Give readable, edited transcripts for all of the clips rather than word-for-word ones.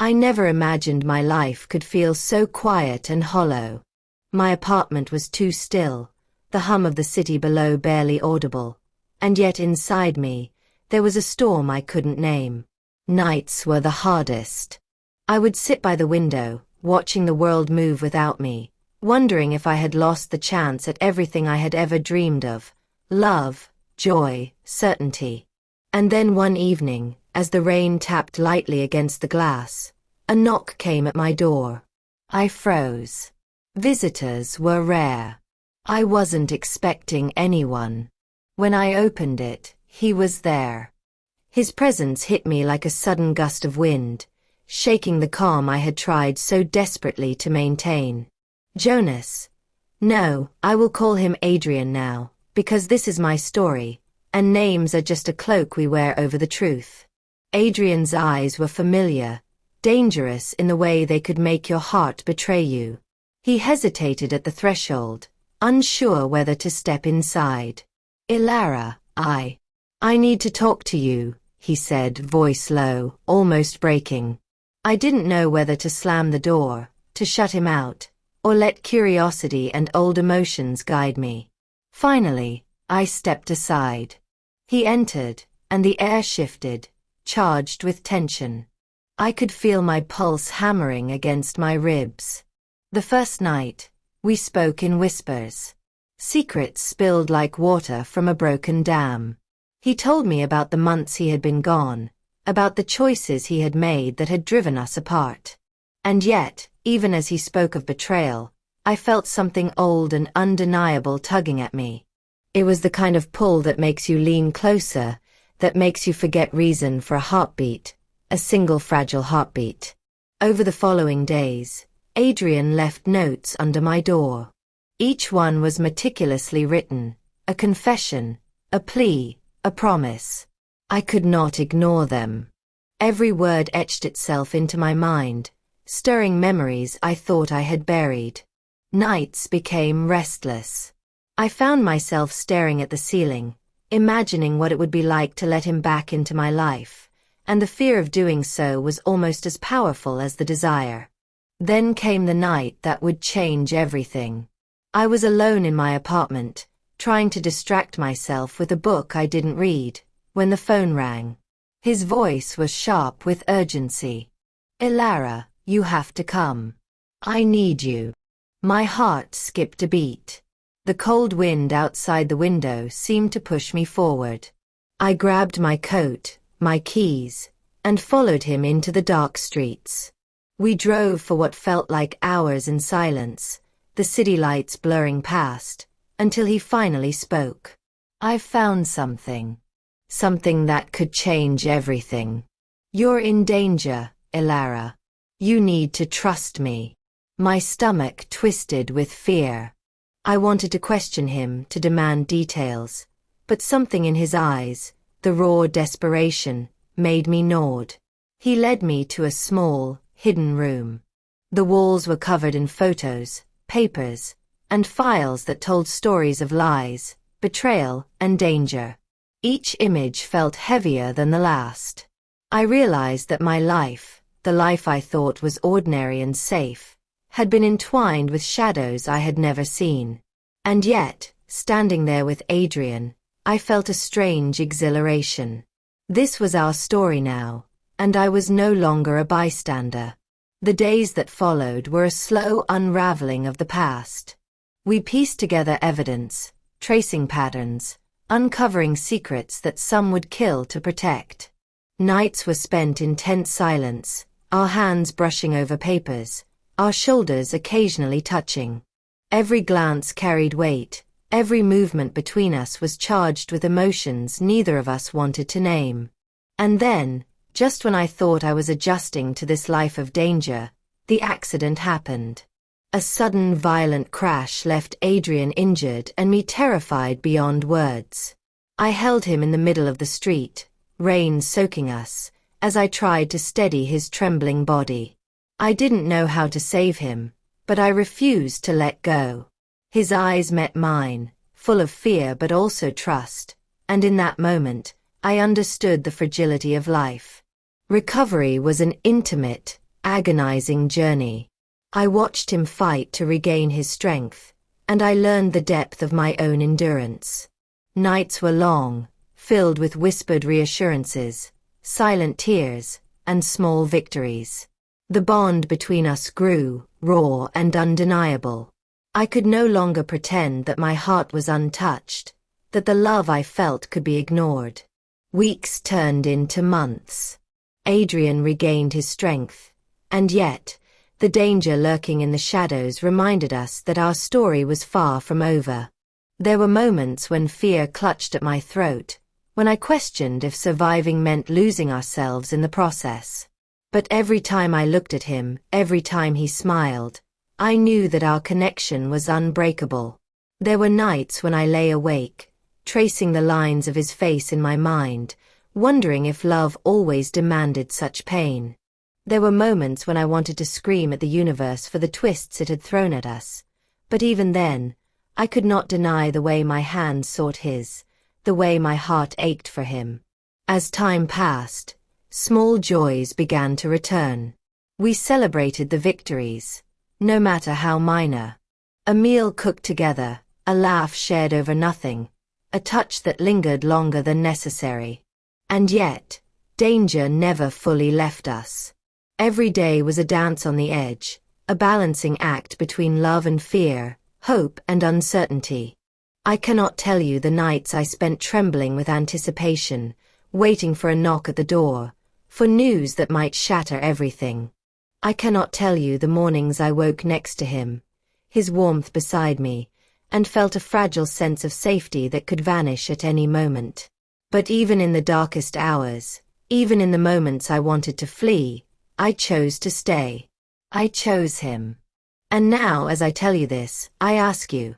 I never imagined my life could feel so quiet and hollow. My apartment was too still, the hum of the city below barely audible, and yet inside me, there was a storm I couldn't name. Nights were the hardest. I would sit by the window, watching the world move without me, wondering if I had lost the chance at everything I had ever dreamed of: love, joy, certainty. And then one evening, as the rain tapped lightly against the glass, a knock came at my door. I froze. Visitors were rare. I wasn't expecting anyone. When I opened it, he was there. His presence hit me like a sudden gust of wind, shaking the calm I had tried so desperately to maintain. Jonas. No, I will call him Adrian now, because this is my story, and names are just a cloak we wear over the truth. Adrian's eyes were familiar, dangerous in the way they could make your heart betray you. He hesitated at the threshold, unsure whether to step inside. Ilara, I need to talk to you, he said, voice low, almost breaking. I didn't know whether to slam the door, to shut him out, or let curiosity and old emotions guide me. Finally, I stepped aside. He entered, and the air shifted, charged with tension. I could feel my pulse hammering against my ribs. The first night, we spoke in whispers. Secrets spilled like water from a broken dam. He told me about the months he had been gone, about the choices he had made that had driven us apart. And yet, even as he spoke of betrayal, I felt something old and undeniable tugging at me. It was the kind of pull that makes you lean closer, that makes you forget reason for a heartbeat, a single fragile heartbeat. Over the following days, Adrian left notes under my door. Each one was meticulously written, a confession, a plea, a promise. I could not ignore them. Every word etched itself into my mind, stirring memories I thought I had buried. Nights became restless. I found myself staring at the ceiling, imagining what it would be like to let him back into my life, and the fear of doing so was almost as powerful as the desire. Then came the night that would change everything. I was alone in my apartment, trying to distract myself with a book I didn't read, when the phone rang. His voice was sharp with urgency. Ilara, you have to come. I need you. My heart skipped a beat. The cold wind outside the window seemed to push me forward. I grabbed my coat, my keys, and followed him into the dark streets. We drove for what felt like hours in silence, the city lights blurring past, until he finally spoke. I've found something. Something that could change everything. You're in danger, Ilara. You need to trust me. My stomach twisted with fear. I wanted to question him, to demand details, but something in his eyes, the raw desperation, made me nod. He led me to a small, hidden room. The walls were covered in photos, papers, and files that told stories of lies, betrayal, and danger. Each image felt heavier than the last. I realized that my life, the life I thought was ordinary and safe, had been entwined with shadows I had never seen. And yet, standing there with Adrian, I felt a strange exhilaration. This was our story now, and I was no longer a bystander. The days that followed were a slow unraveling of the past. We pieced together evidence, tracing patterns, uncovering secrets that some would kill to protect. Nights were spent in tense silence, our hands brushing over papers, our shoulders occasionally touching. Every glance carried weight, every movement between us was charged with emotions neither of us wanted to name. And then, just when I thought I was adjusting to this life of danger, the accident happened. A sudden violent crash left Adrian injured and me terrified beyond words. I held him in the middle of the street, rain soaking us, as I tried to steady his trembling body. I didn't know how to save him, but I refused to let go. His eyes met mine, full of fear but also trust, and in that moment, I understood the fragility of life. Recovery was an intimate, agonizing journey. I watched him fight to regain his strength, and I learned the depth of my own endurance. Nights were long, filled with whispered reassurances, silent tears, and small victories. The bond between us grew, raw and undeniable. I could no longer pretend that my heart was untouched, that the love I felt could be ignored. Weeks turned into months. Adrian regained his strength, and yet, the danger lurking in the shadows reminded us that our story was far from over. There were moments when fear clutched at my throat, when I questioned if surviving meant losing ourselves in the process. But every time I looked at him, every time he smiled, I knew that our connection was unbreakable. There were nights when I lay awake, tracing the lines of his face in my mind, wondering if love always demanded such pain. There were moments when I wanted to scream at the universe for the twists it had thrown at us, but even then, I could not deny the way my hands sought his, the way my heart ached for him. As time passed, small joys began to return. We celebrated the victories, no matter how minor. A meal cooked together, a laugh shared over nothing, a touch that lingered longer than necessary. And yet, danger never fully left us. Every day was a dance on the edge, a balancing act between love and fear, hope and uncertainty. I cannot tell you the nights I spent trembling with anticipation, waiting for a knock at the door, for news that might shatter everything. I cannot tell you the mornings I woke next to him, his warmth beside me, and felt a fragile sense of safety that could vanish at any moment. But even in the darkest hours, even in the moments I wanted to flee, I chose to stay. I chose him. And now, as I tell you this, I ask you,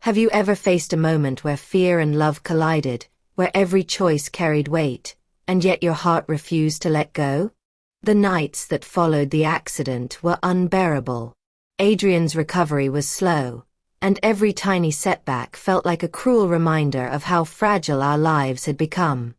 have you ever faced a moment where fear and love collided, where every choice carried weight, and yet your heart refused to let go? The nights that followed the accident were unbearable. Adrian's recovery was slow, and every tiny setback felt like a cruel reminder of how fragile our lives had become.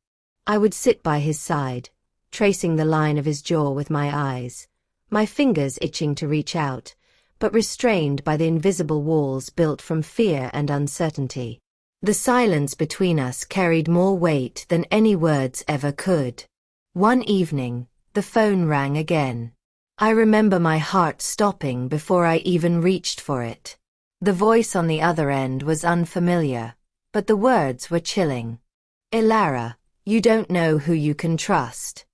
I would sit by his side, tracing the line of his jaw with my eyes, my fingers itching to reach out, but restrained by the invisible walls built from fear and uncertainty. The silence between us carried more weight than any words ever could. One evening, the phone rang again. I remember my heart stopping before I even reached for it. The voice on the other end was unfamiliar, but the words were chilling. "Ilara, you don't know who you can trust.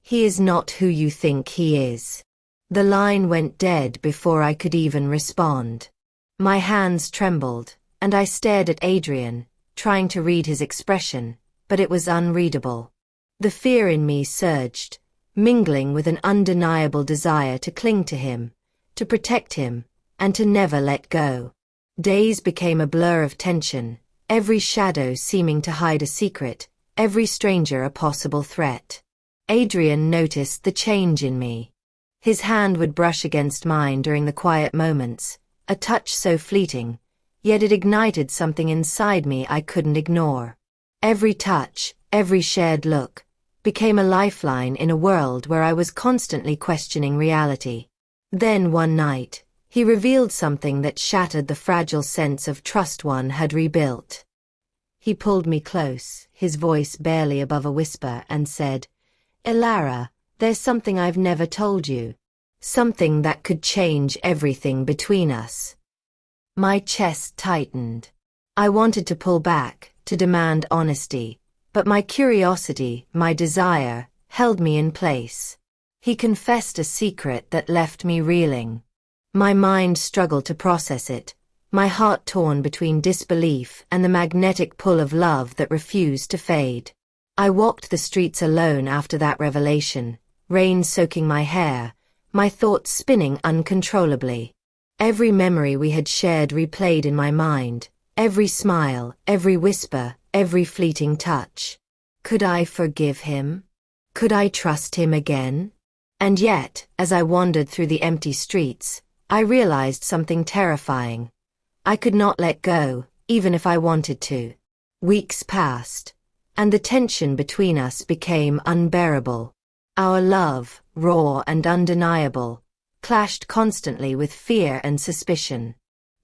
He is not who you think he is." The line went dead before I could even respond. My hands trembled, and I stared at Adrian, trying to read his expression, but it was unreadable. The fear in me surged, mingling with an undeniable desire to cling to him, to protect him, and to never let go. Days became a blur of tension, every shadow seeming to hide a secret, every stranger a possible threat. Adrian noticed the change in me. His hand would brush against mine during the quiet moments, a touch so fleeting, yet it ignited something inside me I couldn't ignore. Every touch, every shared look, became a lifeline in a world where I was constantly questioning reality. Then one night, he revealed something that shattered the fragile sense of trust one had rebuilt. He pulled me close, his voice barely above a whisper, and said, "Ilara, there's something I've never told you. Something that could change everything between us." My chest tightened. I wanted to pull back, to demand honesty, but my curiosity, my desire, held me in place. He confessed a secret that left me reeling. My mind struggled to process it, my heart torn between disbelief and the magnetic pull of love that refused to fade. I walked the streets alone after that revelation, rain soaking my hair, my thoughts spinning uncontrollably. Every memory we had shared replayed in my mind, every smile, every whisper, every fleeting touch. Could I forgive him? Could I trust him again? And yet, as I wandered through the empty streets, I realized something terrifying. I could not let go, even if I wanted to. Weeks passed, and the tension between us became unbearable. Our love, raw and undeniable, clashed constantly with fear and suspicion.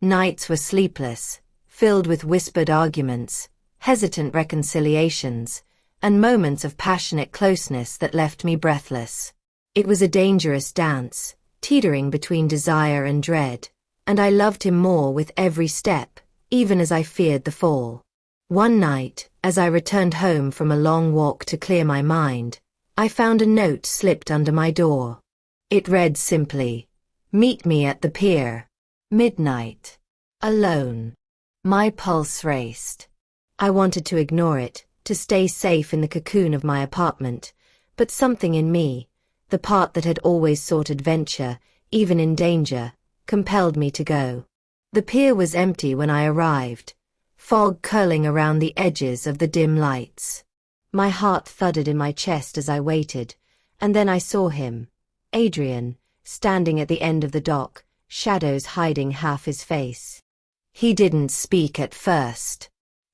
Nights were sleepless, filled with whispered arguments, hesitant reconciliations, and moments of passionate closeness that left me breathless. It was a dangerous dance, teetering between desire and dread, and I loved him more with every step, even as I feared the fall. One night, as I returned home from a long walk to clear my mind, I found a note slipped under my door. It read simply, "Meet me at the pier. Midnight. Alone." My pulse raced. I wanted to ignore it, to stay safe in the cocoon of my apartment, but something in me, the part that had always sought adventure, even in danger, compelled me to go. The pier was empty when I arrived, fog curling around the edges of the dim lights. My heart thudded in my chest as I waited, and then I saw him, Adrian, standing at the end of the dock, shadows hiding half his face. He didn't speak at first.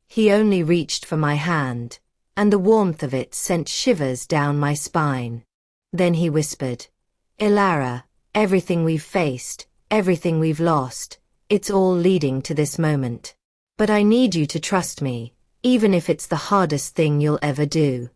He only reached for my hand, and the warmth of it sent shivers down my spine. Then he whispered, "Ilara, everything we've faced, everything we've lost, it's all leading to this moment. But I need you to trust me, even if it's the hardest thing you'll ever do."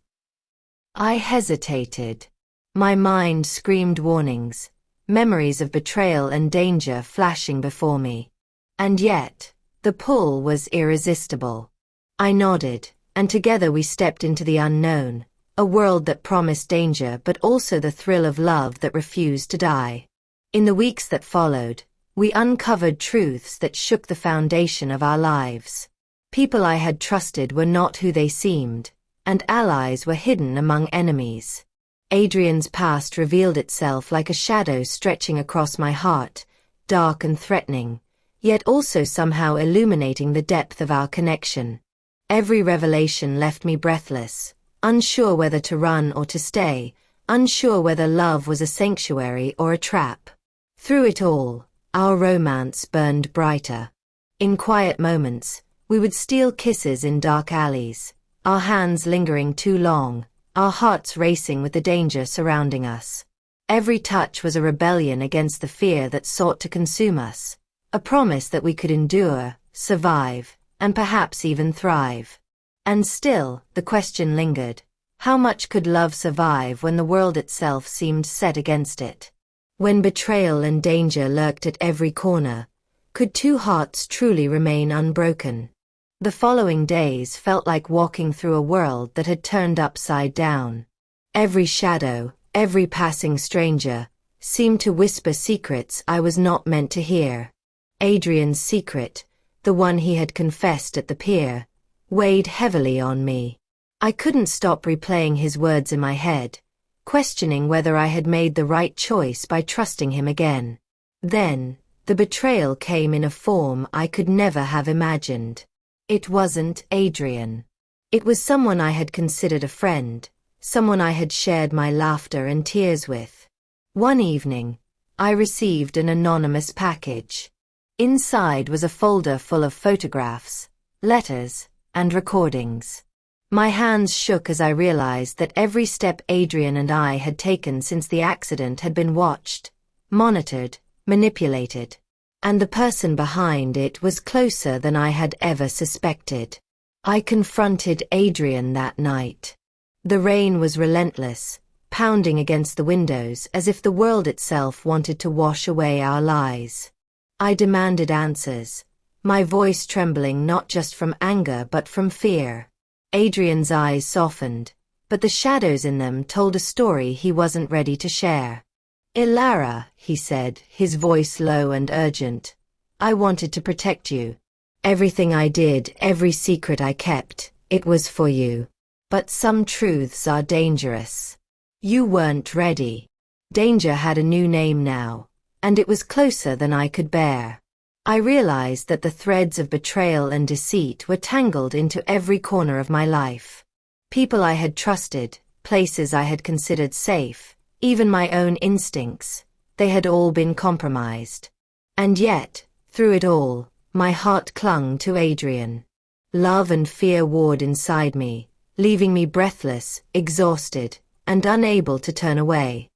I hesitated. My mind screamed warnings, memories of betrayal and danger flashing before me. And yet, the pull was irresistible. I nodded, and together we stepped into the unknown, a world that promised danger but also the thrill of love that refused to die. In the weeks that followed, we uncovered truths that shook the foundation of our lives. People I had trusted were not who they seemed, and allies were hidden among enemies. Adrian's past revealed itself like a shadow stretching across my heart, dark and threatening, yet also somehow illuminating the depth of our connection. Every revelation left me breathless, unsure whether to run or to stay, unsure whether love was a sanctuary or a trap. Through it all, our romance burned brighter. In quiet moments, we would steal kisses in dark alleys, our hands lingering too long, our hearts racing with the danger surrounding us. Every touch was a rebellion against the fear that sought to consume us, a promise that we could endure, survive, and perhaps even thrive. And still, the question lingered, how much could love survive when the world itself seemed set against it? When betrayal and danger lurked at every corner, could two hearts truly remain unbroken? The following days felt like walking through a world that had turned upside down. Every shadow, every passing stranger, seemed to whisper secrets I was not meant to hear. Adrian's secret, the one he had confessed at the pier, weighed heavily on me. I couldn't stop replaying his words in my head, questioning whether I had made the right choice by trusting him again. Then, the betrayal came in a form I could never have imagined. It wasn't Adrian. It was someone I had considered a friend, someone I had shared my laughter and tears with. One evening, I received an anonymous package. Inside was a folder full of photographs, letters, and recordings. My hands shook as I realized that every step Adrian and I had taken since the accident had been watched, monitored, manipulated. And the person behind it was closer than I had ever suspected. I confronted Adrian that night. The rain was relentless, pounding against the windows as if the world itself wanted to wash away our lies. I demanded answers, my voice trembling not just from anger but from fear. Adrian's eyes softened, but the shadows in them told a story he wasn't ready to share. "Ilara," he said, his voice low and urgent, "I wanted to protect you. Everything I did, every secret I kept, it was for you. But some truths are dangerous. You weren't ready." Danger had a new name now, and it was closer than I could bear. I realized that the threads of betrayal and deceit were tangled into every corner of my life. People I had trusted, places I had considered safe, even my own instincts, they had all been compromised. And yet, through it all, my heart clung to Adrian. Love and fear warred inside me, leaving me breathless, exhausted, and unable to turn away.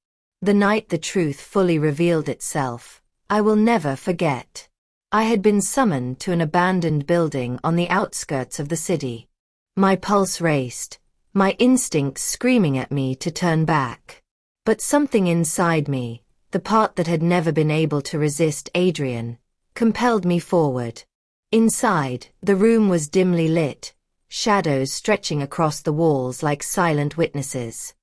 The night the truth fully revealed itself, I will never forget. I had been summoned to an abandoned building on the outskirts of the city. My pulse raced, my instincts screaming at me to turn back. But something inside me, the part that had never been able to resist Adrian, compelled me forward. Inside, the room was dimly lit, shadows stretching across the walls like silent witnesses.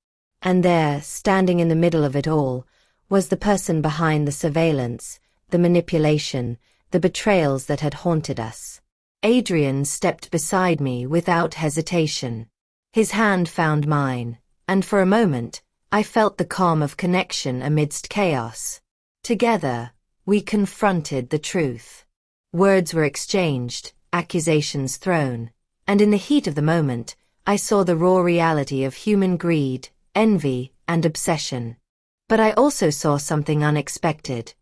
And there, standing in the middle of it all, was the person behind the surveillance, the manipulation, the betrayals that had haunted us. Adrian stepped beside me without hesitation. His hand found mine, and for a moment, I felt the calm of connection amidst chaos. Together, we confronted the truth. Words were exchanged, accusations thrown, and in the heat of the moment, I saw the raw reality of human greed, envy, and obsession. But I also saw something unexpected.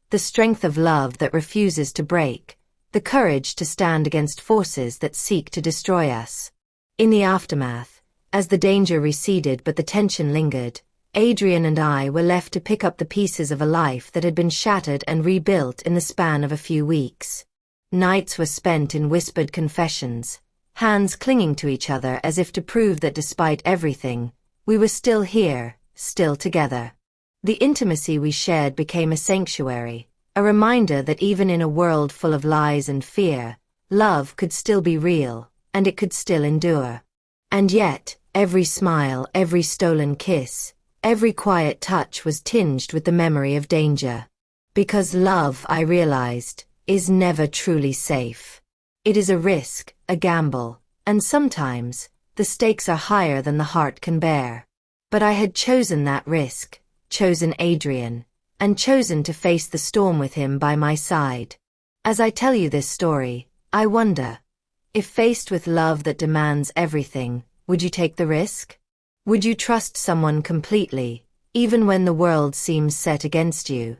The strength of love that refuses to break, the courage to stand against forces that seek to destroy us. In the aftermath, as the danger receded but the tension lingered, Adrian and I were left to pick up the pieces of a life that had been shattered and rebuilt in the span of a few weeks. Nights were spent in whispered confessions, hands clinging to each other as if to prove that despite everything, we were still here, still together. The intimacy we shared became a sanctuary, a reminder that even in a world full of lies and fear, love could still be real, and it could still endure. And yet, every smile, every stolen kiss, every quiet touch was tinged with the memory of danger. Because love, I realized, is never truly safe. It is a risk, a gamble, and sometimes, the stakes are higher than the heart can bear. But I had chosen that risk, chosen Adrian, and chosen to face the storm with him by my side. As I tell you this story, I wonder, if faced with love that demands everything, would you take the risk? Would you trust someone completely, even when the world seems set against you?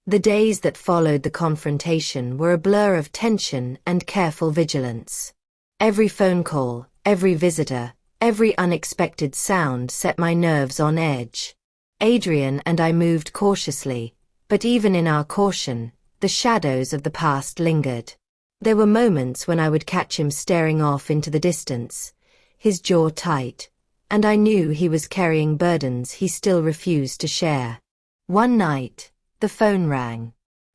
The days that followed the confrontation were a blur of tension and careful vigilance. Every phone call, every visitor, every unexpected sound set my nerves on edge. Adrian and I moved cautiously, but even in our caution, the shadows of the past lingered. There were moments when I would catch him staring off into the distance, his jaw tight, and I knew he was carrying burdens he still refused to share. One night, the phone rang.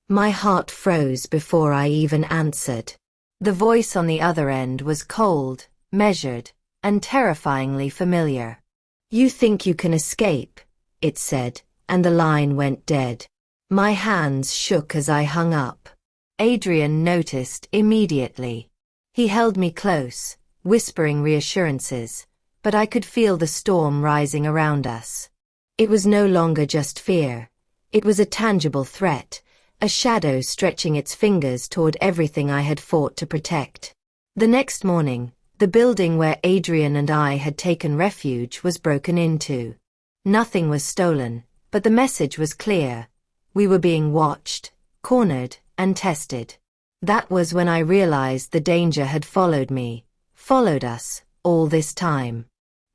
My heart froze before I even answered. The voice on the other end was cold, measured, and terrifyingly familiar. "You think you can escape," it said, and the line went dead. My hands shook as I hung up. Adrian noticed immediately. He held me close, whispering reassurances, but I could feel the storm rising around us. It was no longer just fear. It was a tangible threat, a shadow stretching its fingers toward everything I had fought to protect. The next morning, the building where Adrian and I had taken refuge was broken into. Nothing was stolen, but the message was clear. We were being watched, cornered, and tested. That was when I realized the danger had followed me, followed us, all this time.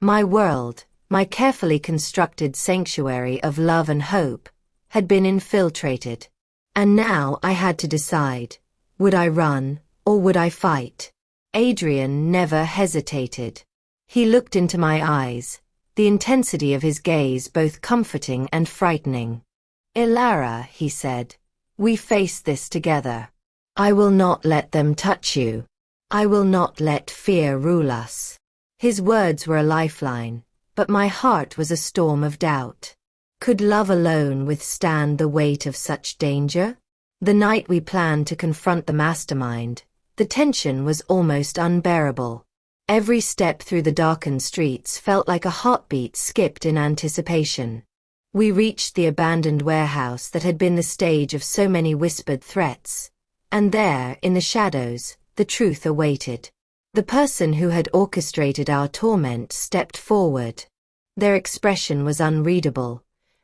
My world, my carefully constructed sanctuary of love and hope, had been infiltrated. And now I had to decide, would I run, or would I fight? Adrian never hesitated. He looked into my eyes, the intensity of his gaze both comforting and frightening. "Ilara," he said, "we face this together. I will not let them touch you. I will not let fear rule us." His words were a lifeline, but my heart was a storm of doubt. Could love alone withstand the weight of such danger? The night we planned to confront the mastermind, the tension was almost unbearable. Every step through the darkened streets felt like a heartbeat skipped in anticipation. We reached the abandoned warehouse that had been the stage of so many whispered threats, and there, in the shadows, the truth awaited. The person who had orchestrated our torment stepped forward. Their expression was unreadable,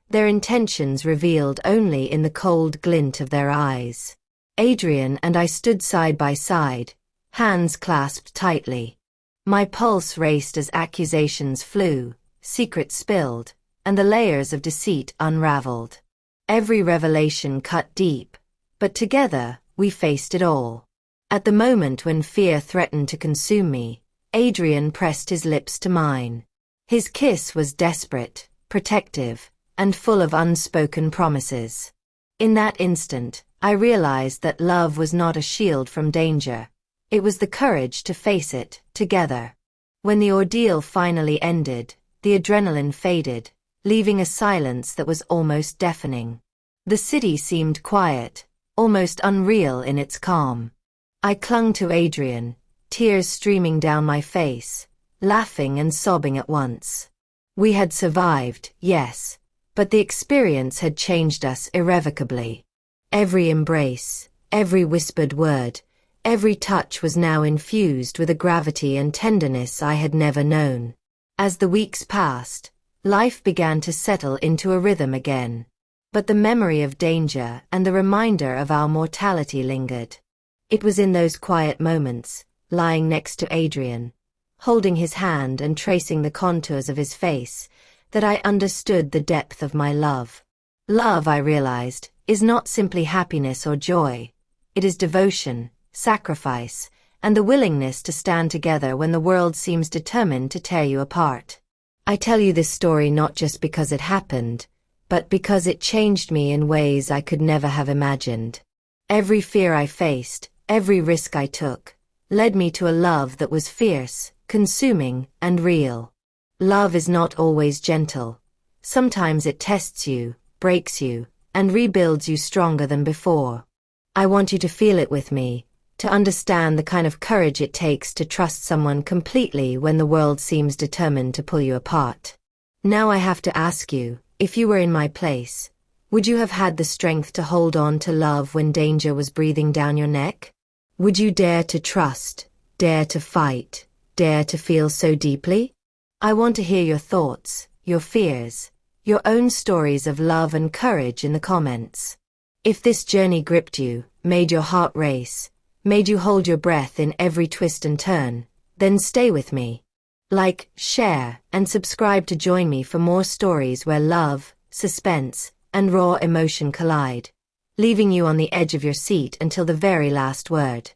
their intentions revealed only in the cold glint of their eyes. Adrian and I stood side by side, hands clasped tightly. My pulse raced as accusations flew, secrets spilled, and the layers of deceit unraveled. Every revelation cut deep, but together, we faced it all. At the moment when fear threatened to consume me, Adrian pressed his lips to mine. His kiss was desperate, protective, and full of unspoken promises. In that instant, I realized that love was not a shield from danger. It was the courage to face it, together. When the ordeal finally ended, the adrenaline faded, leaving a silence that was almost deafening. The city seemed quiet, almost unreal in its calm. I clung to Adrian, tears streaming down my face, laughing and sobbing at once. We had survived, yes, but the experience had changed us irrevocably. Every embrace, every whispered word, every touch was now infused with a gravity and tenderness I had never known. As the weeks passed, life began to settle into a rhythm again. But the memory of danger and the reminder of our mortality lingered. It was in those quiet moments, lying next to Adrian, holding his hand and tracing the contours of his face, that I understood the depth of my love. Love, I realized, is not simply happiness or joy. It is devotion, sacrifice, and the willingness to stand together when the world seems determined to tear you apart. I tell you this story not just because it happened, but because it changed me in ways I could never have imagined. Every fear I faced, every risk I took, led me to a love that was fierce, consuming, and real. Love is not always gentle. Sometimes it tests you, breaks you, and rebuilds you stronger than before. I want you to feel it with me, to understand the kind of courage it takes to trust someone completely when the world seems determined to pull you apart. Now I have to ask you, if you were in my place, would you have had the strength to hold on to love when danger was breathing down your neck? Would you dare to trust, dare to fight, dare to feel so deeply? I want to hear your thoughts, your fears, your own stories of love and courage in the comments. If this journey gripped you, made your heart race, made you hold your breath in every twist and turn, then stay with me. Like, share, and subscribe to join me for more stories where love, suspense, and raw emotion collide, leaving you on the edge of your seat until the very last word.